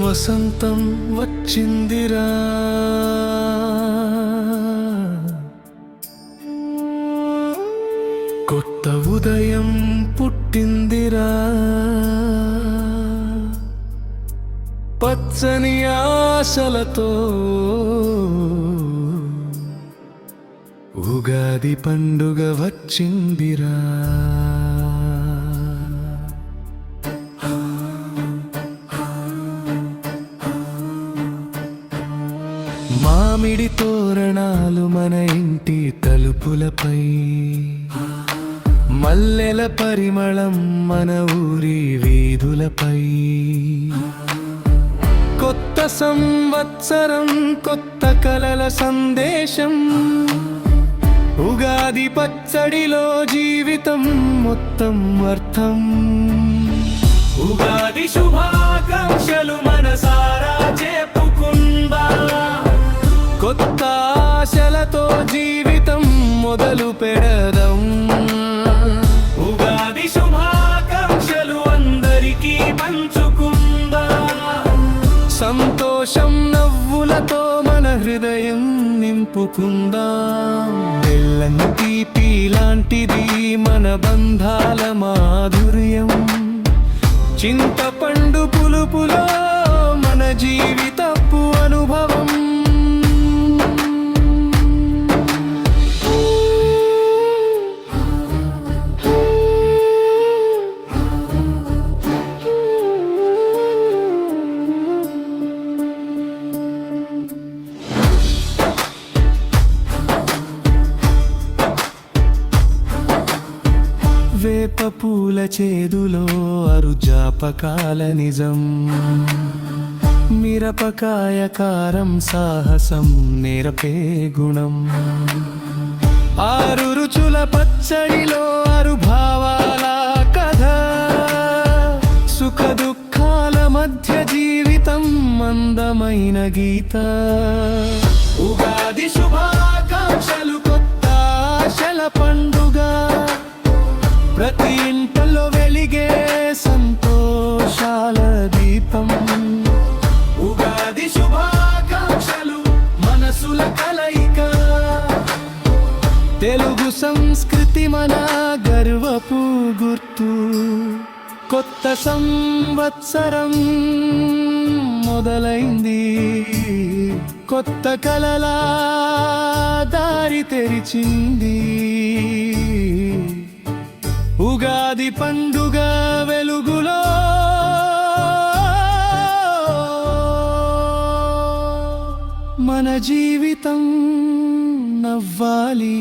వసంతం వచ్చిందిరా, కొత్త ఉదయం పుట్టిందిరా, పచ్చని ఆశలతో ఉగాది పండుగ వచ్చిందిరా. మామిడి తోరణాలు మన ఇంటి తలుపులపై, మల్లెల పరిమళం మన ఊరి వీధులపై. కొత్త సంవత్సరం, కొత్త కలల సందేశం, ఉగాది పచ్చడిలో జీవితం మొత్తం అర్థం. ఉగాది శుభాకాంక్షలు మనసారా చెప్పుకుందా, కొత్త ఆశలతో జీవితం మొదలు పెడదాం. ఉగాది శుభాకాంక్షలు అందరికీ పంచుకుందా, సంతోషం నవ్వులతో మన హృదయం నింపుకుందాం. తెల్లని తీపి లాంటిది మన బంధాల మాధుర్యం, చింతపండు పులుపులో మన జీవితపు అనుభవం. వేప పూల చేదులో అరుజాపకాల నిజం, మిరపకాయ కారం సాహసం నేర్పే గుణం. ఆరు రుచుల పచ్చడిలో ఆరు భావాల కథ, సుఖ దుఃఖాల మధ్య జీవితం అందమైన గీత. ఉగాది శుభాకాంక్షలు, కొత్త ఆశల పండుగ, ప్రతి ఇంటలో వెలిగే సంతోషాల దీపం. ఉగాది శుభాకాంక్షలు మనసుల కలయిక, తెలుగు సంస్కృతి మన గర్వపు గుర్తు. కొత్త సంవత్సరం మొదలైంది, కొత్త కలల దారి తెరిచింది. ఉగాది పండుగ వెలుగులో మన జీవితం నవ్వాలి.